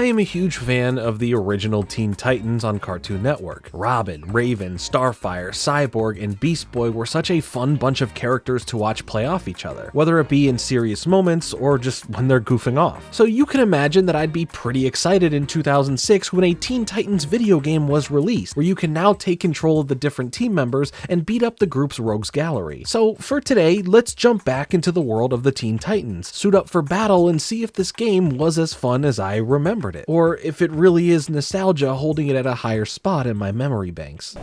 I am a huge fan of the original Teen Titans on Cartoon Network. Robin, Raven, Starfire, Cyborg, and Beast Boy were such a fun bunch of characters to watch play off each other, whether it be in serious moments or just when they're goofing off. So you can imagine that I'd be pretty excited in 2006 when a Teen Titans video game was released, where you can now take control of the different team members and beat up the group's rogues gallery. So for today, let's jump back into the world of the Teen Titans, suit up for battle, and see if this game was as fun as I remembered it, or if it really is nostalgia holding it at a higher spot in my memory banks.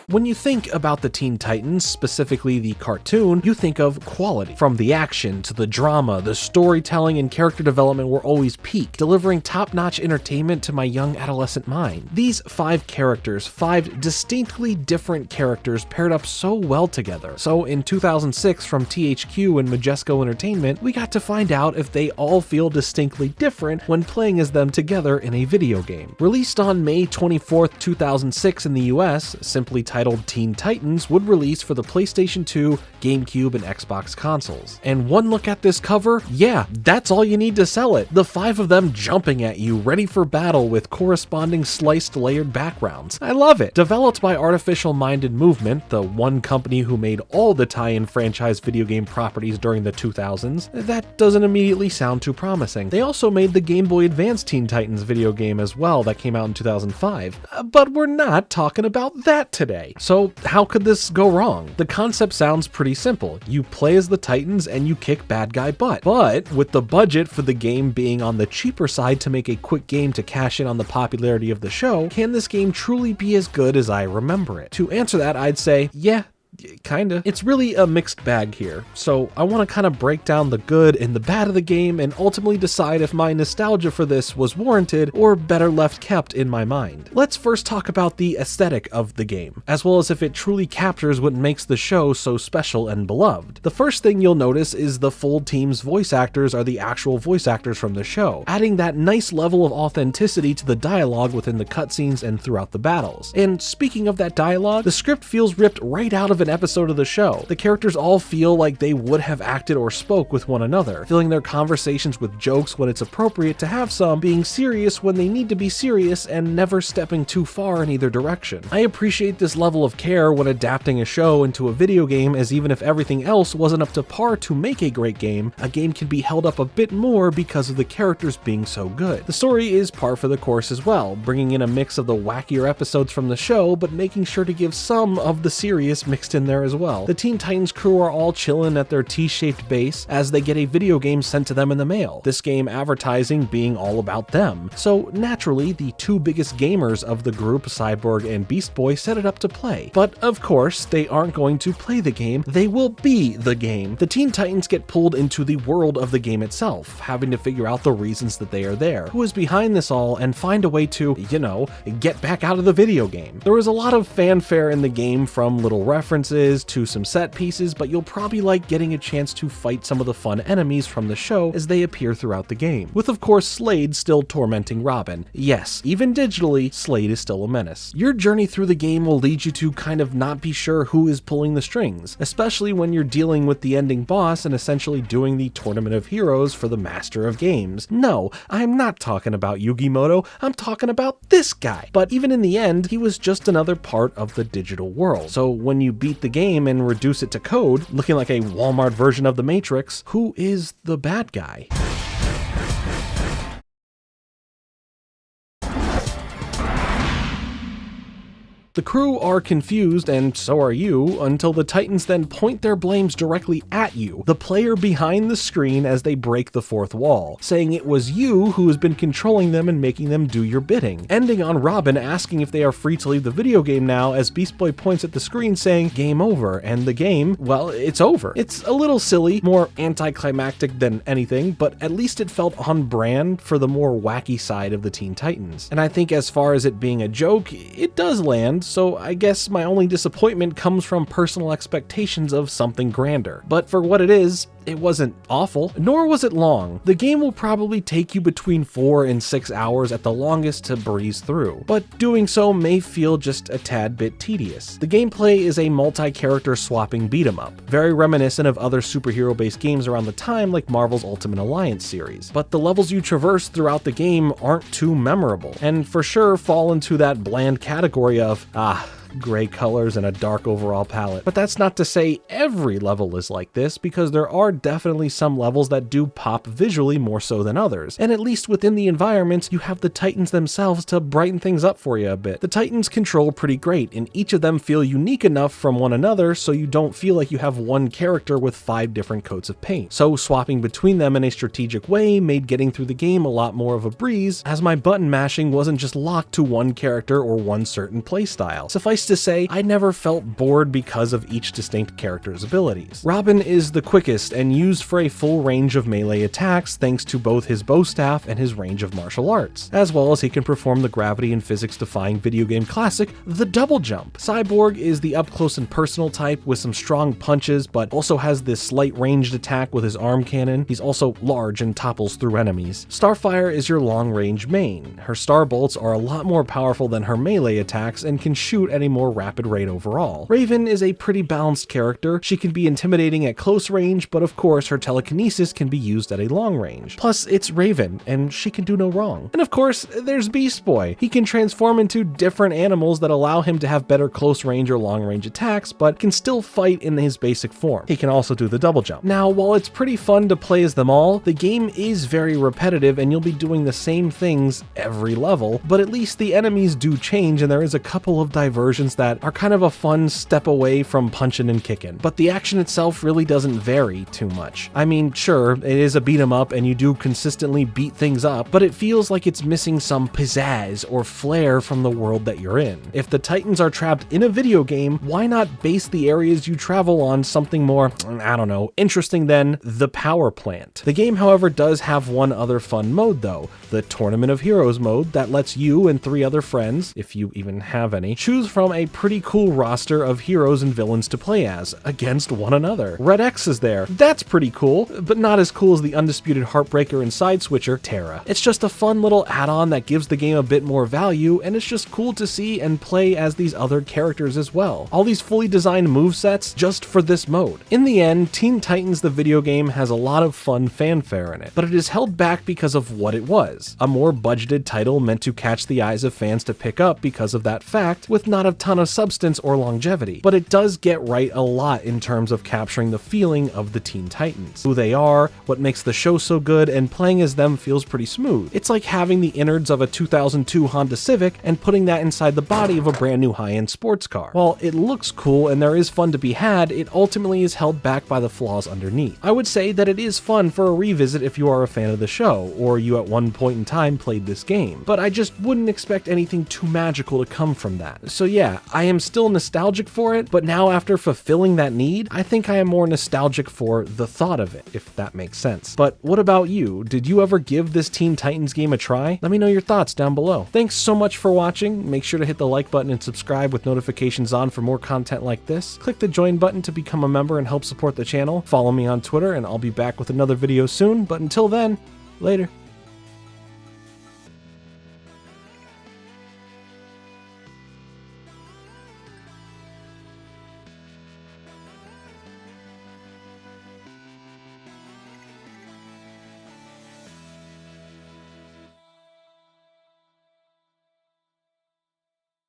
When you think about the Teen Titans, specifically the cartoon, you think of quality. From the action to the drama, the storytelling and character development were always peak, delivering top-notch entertainment to my young adolescent mind. These 5 characters, 5 distinctly different characters paired up so well together. So in 2006, from THQ and Majesco Entertainment, we got to find out if they all feel distinctly different when playing as them together in a video game. Released on May 24th, 2006 in the US, simply titled Teen Titans, would release for the PlayStation 2, GameCube, and Xbox consoles. And one look at this cover, yeah, that's all you need to sell it. The 5 of them jumping at you, ready for battle with corresponding sliced layered backgrounds. I love it. Developed by Artificial Minded Movement, the one company who made all the tie-in franchise video game properties during the 2000s, that doesn't immediately sound too promising. They also made the Game Boy Advance Teen Titans video game as well that came out in 2005. But we're not talking about that today. So how could this go wrong? The concept sounds pretty simple. You play as the Titans and you kick bad guy butt. But with the budget for the game being on the cheaper side to make a quick game to cash in on the popularity of the show, can this game truly be as good as I remember it? To answer that, I'd say, yeah, kinda. It's really a mixed bag here, so I want to kind of break down the good and the bad of the game and ultimately decide if my nostalgia for this was warranted or better left kept in my mind. Let's first talk about the aesthetic of the game, as well as if it truly captures what makes the show so special and beloved. The first thing you'll notice is the full team's voice actors are the actual voice actors from the show, adding that nice level of authenticity to the dialogue within the cutscenes and throughout the battles. And speaking of that dialogue, the script feels ripped right out of an episode of the show. The characters all feel like they would have acted or spoke with one another, filling their conversations with jokes when it's appropriate to have some, being serious when they need to be serious, and never stepping too far in either direction. I appreciate this level of care when adapting a show into a video game, as even if everything else wasn't up to par to make a great game, a game can be held up a bit more because of the characters being so good. The story is par for the course as well, bringing in a mix of the wackier episodes from the show, but making sure to give some of the serious mixed in there as well. The Teen Titans crew are all chilling at their T-shaped base as they get a video game sent to them in the mail, this game advertising being all about them. So naturally, the 2 biggest gamers of the group, Cyborg and Beast Boy, set it up to play. But of course, they aren't going to play the game, they will be the game. The Teen Titans get pulled into the world of the game itself, having to figure out the reasons that they are there, who is behind this all, and find a way to, get back out of the video game. There was a lot of fanfare in the game, from little references to some set pieces, but you'll probably like getting a chance to fight some of the fun enemies from the show as they appear throughout the game, with of course Slade still tormenting Robin. Yes, even digitally, Slade is still a menace. Your journey through the game will lead you to kind of not be sure who is pulling the strings, especially when you're dealing with the ending boss and essentially doing the Tournament of Heroes for the Master of Games. No, I'm not talking about Yugimoto, I'm talking about this guy. But even in the end, he was just another part of the digital world. So when you beat the game and reduce it to code, looking like a Walmart version of the Matrix, who is the bad guy? The crew are confused, and so are you, until the Titans then point their blames directly at you, the player behind the screen, as they break the 4th wall, saying it was you who has been controlling them and making them do your bidding, ending on Robin asking if they are free to leave the video game now, as Beast Boy points at the screen saying game over, and the game, well, it's over. It's a little silly, more anticlimactic than anything, but at least it felt on brand for the more wacky side of the Teen Titans. And I think as far as it being a joke, it does land, so I guess my only disappointment comes from personal expectations of something grander. But for what it is, it wasn't awful, nor was it long. The game will probably take you between 4 and 6 hours at the longest to breeze through, but doing so may feel just a tad bit tedious. The gameplay is a multi-character swapping beat-em-up, very reminiscent of other superhero-based games around the time like Marvel's Ultimate Alliance series, but the levels you traverse throughout the game aren't too memorable, and for sure fall into that bland category of, gray colors and a dark overall palette. But that's not to say every level is like this, because there are definitely some levels that do pop visually more so than others, and at least within the environments you have the Titans themselves to brighten things up for you a bit. The Titans control pretty great, and each of them feel unique enough from one another so you don't feel like you have one character with 5 different coats of paint. So swapping between them in a strategic way made getting through the game a lot more of a breeze, as my button mashing wasn't just locked to one character or one certain playstyle. Suffice to say, I never felt bored because of each distinct character's abilities. Robin is the quickest and used for a full range of melee attacks thanks to both his bow staff and his range of martial arts, as well as he can perform the gravity and physics defying video game classic, the double jump. Cyborg is the up close and personal type with some strong punches, but also has this slight ranged attack with his arm cannon. He's also large and topples through enemies. Starfire is your long range main. Her star bolts are a lot more powerful than her melee attacks and can shoot at a more rapid rate overall. Raven is a pretty balanced character. She can be intimidating at close range, but of course her telekinesis can be used at a long range. Plus, it's Raven, and she can do no wrong. And of course, there's Beast Boy. He can transform into different animals that allow him to have better close range or long range attacks, but can still fight in his basic form. He can also do the double jump. Now, while it's pretty fun to play as them all, the game is very repetitive and you'll be doing the same things every level, but at least the enemies do change and there is a couple of diversions that are kind of a fun step away from punching and kicking, but the action itself really doesn't vary too much. I mean, sure, it is a beat 'em up and you do consistently beat things up, but it feels like it's missing some pizzazz or flair from the world that you're in. If the Titans are trapped in a video game, why not base the areas you travel on something more, I don't know, interesting than the power plant? The game, however, does have one other fun mode though, the Tournament of Heroes mode that lets you and 3 other friends, if you even have any, choose from a pretty cool roster of heroes and villains to play as, against one another. Red X is there. That's pretty cool, but not as cool as the undisputed heartbreaker and side switcher, Terra. It's just a fun little add-on that gives the game a bit more value, and it's just cool to see and play as these other characters as well. All these fully designed movesets just for this mode. In the end, Teen Titans the video game has a lot of fun fanfare in it, but it is held back because of what it was. A more budgeted title meant to catch the eyes of fans to pick up because of that fact, with not a ton of substance or longevity, but it does get right a lot in terms of capturing the feeling of the Teen Titans, who they are, what makes the show so good, and playing as them feels pretty smooth. It's like having the innards of a 2002 Honda Civic and putting that inside the body of a brand new high-end sports car. While it looks cool and there is fun to be had, it ultimately is held back by the flaws underneath. I would say that it is fun for a revisit if you are a fan of the show, or you at one point in time played this game, but I just wouldn't expect anything too magical to come from that. So yeah, I am still nostalgic for it, but now after fulfilling that need, I think I am more nostalgic for the thought of it, if that makes sense. But what about you? Did you ever give this Teen Titans game a try? Let me know your thoughts down below. Thanks so much for watching. Make sure to hit the like button and subscribe with notifications on for more content like this. Click the join button to become a member and help support the channel. Follow me on Twitter and I'll be back with another video soon, but until then, later.